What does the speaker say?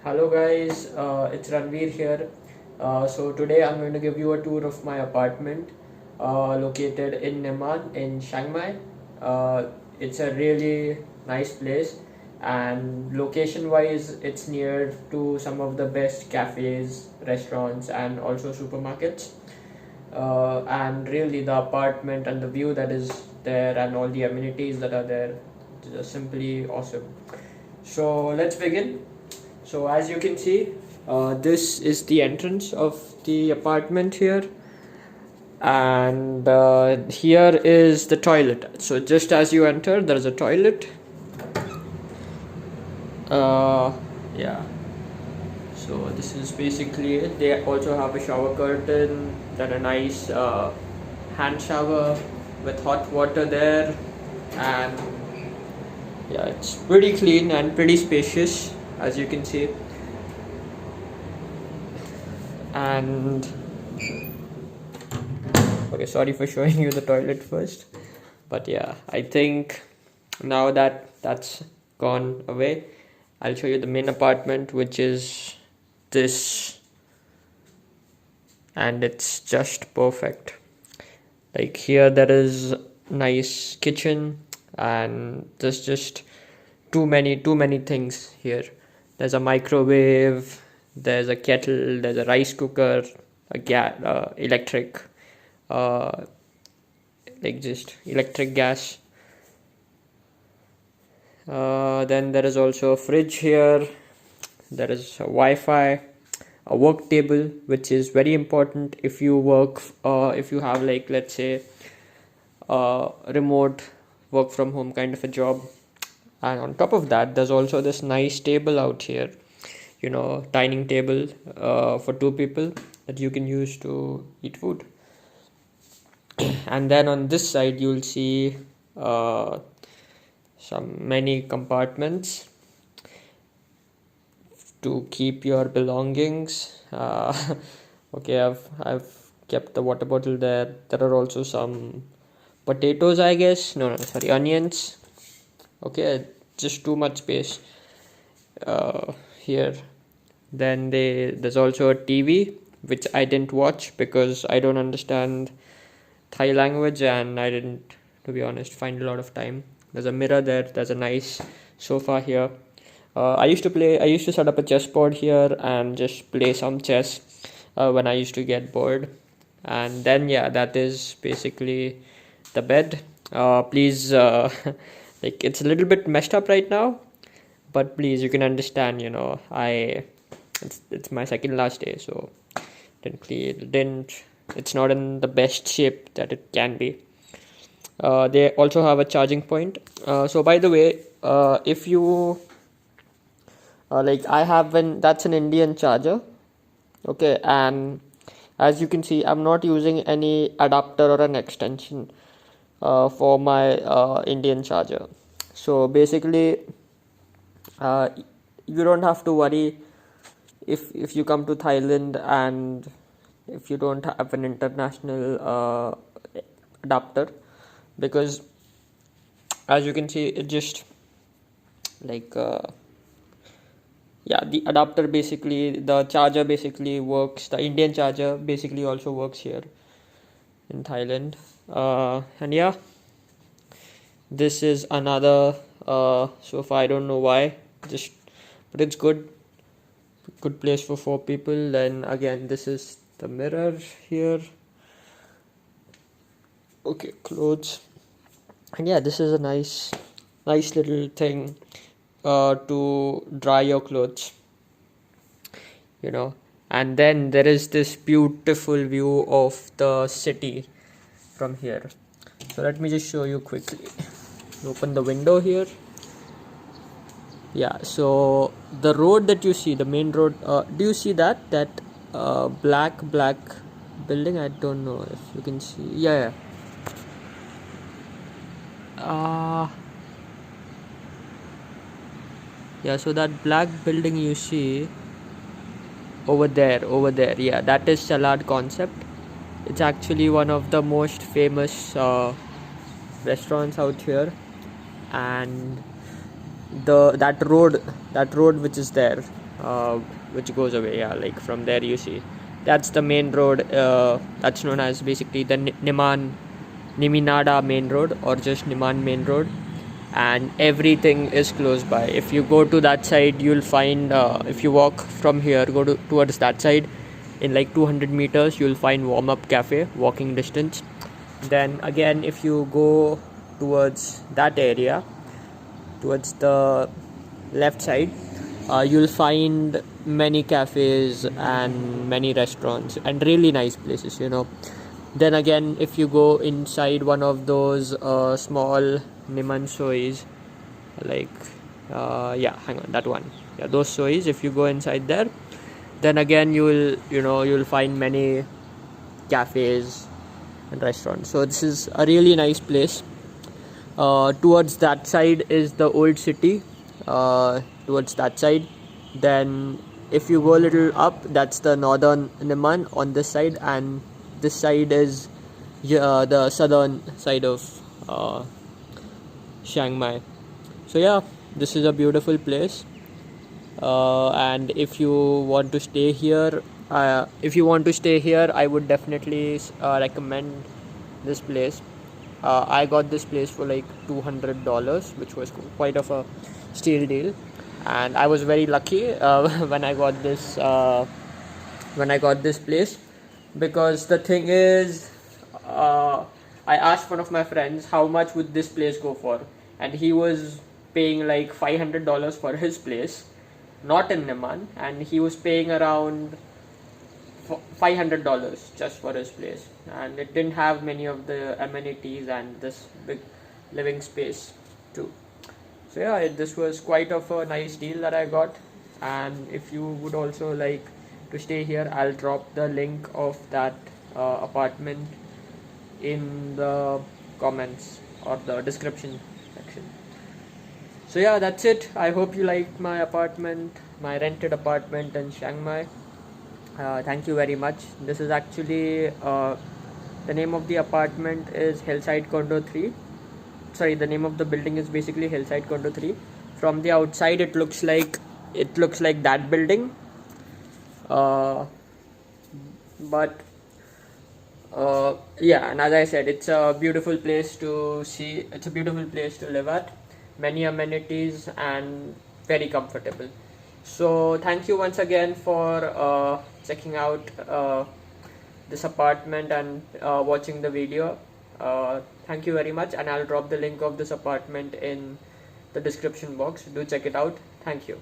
Hello guys, it's Ranveer here. So today I'm going to give you a tour of my apartment located in Neman in Chiang Mai. It's a really nice place, and location wise it's near to some of the best cafes, restaurants and also supermarkets. And really the apartment and the view that is there and all the amenities that are there is simply awesome. So let's begin. So as you can see, this is the entrance of the apartment here, and here is the toilet. So just as you enter, there is a toilet. Uh, yeah. So this is basically it. They also have a shower curtain, then a nice hand shower with hot water there, and yeah, it's pretty clean and pretty spacious as you can see. And okay, sorry for showing you the toilet first, but yeah, I think now that that's gone away, I'll show you the main apartment, which is this, and it's just perfect. Like here there is nice kitchen, and there's just too many things here. There's a microwave, there's a kettle, there's a rice cooker, a gas, electric, uh, like just electric gas. Then there is also a fridge here. There is a Wi-Fi, a work table, which is very important if you work, if you have like let's say remote work from home kind of a job. And on top of that, there's also this nice table out here, dining table for two people that you can use to eat food. And then on this side you'll see some many compartments to keep your belongings. Okay, I've kept the water bottle there. There are also some potatoes, I guess. No, sorry, onions. Okay, just too much space here. Then there's also a TV, which I didn't watch because I don't understand Thai language, and I didn't, to be honest, find a lot of time. There's a mirror there. There's a nice sofa here. I used to set up a chessboard here and just play some chess when I used to get bored. And then yeah, that is basically the bed. Please, like it's a little bit messed up right now, but please, you can understand. It's my second last day, so it's not in the best shape that it can be. They also have a charging point. So by the way, if you like I have that's an Indian charger. Okay, and as you can see, I'm not using any adapter or an extension for my Indian charger. So basically, you don't have to worry if you come to Thailand and if you don't have an international adapter, because as you can see, it just like yeah, the adapter basically, the charger basically works, the Indian charger basically also works here in Thailand. And yeah, this is another sofa. I don't know why, just, but it's good place for 4 people. Then again, this is the mirror here. Okay, clothes. And yeah, this is a nice little thing to dry your clothes, and then there is this beautiful view of the city from here. So let me just show you quickly. Open the window here. Yeah, so the road that you see, the main road, do you see that black building? I don't know if you can see. Yeah. Yeah, so that black building you see over there, yeah, that is Salad Concept. It's actually one of the most famous restaurants out here, and that road which is there, which goes away. Yeah, like from there you see that's the main road. That's known as basically the Niminada main road, or just Niman main road, and everything is close by. If you go to that side, you'll find, if you walk from here, towards that side, in like 200 meters, you'll find Warm Up Cafe, walking distance. Then again, if you go towards that area, towards the left side, you'll find many cafes and many restaurants and really nice places, Then again, if you go inside one of those small Niman sois, like yeah, hang on, that one, yeah, those sois, if you go inside there, then again you'll find many cafes and restaurants. So this is a really nice place. Towards that side is the old city, towards that side. Then if you go a little up, that's the northern Niman on this side, and this side is the southern side of Chiang Mai. So yeah, this is a beautiful place, and if you want to stay here, I would definitely recommend this place. I got this place for like $200, which was quite of a steal deal, and I was very lucky when I got this place, because the thing is, I asked one of my friends how much would this place go for, and he was paying like $500 for his place, not in Niman, and he was paying around $500 just for his place, and it didn't have many of the amenities and this big living space too. So yeah, this was quite of a nice deal that I got, and if you would also like to stay here, I'll drop the link of that apartment in the comments or the description section. So yeah, that's it. I hope you liked my rented apartment in Chiang Mai. Thank you very much. This is actually the name of the apartment is Hillside Condo 3. Sorry, the name of the building is basically Hillside Condo 3. From the outside, it looks like that building, but yeah, and as I said, it's a beautiful place to see. It's a beautiful place to live at. Many amenities and very comfortable. So thank you once again for checking out this apartment and watching the video. Thank you very much, and I'll drop the link of this apartment in the description box. Do check it out. Thank you.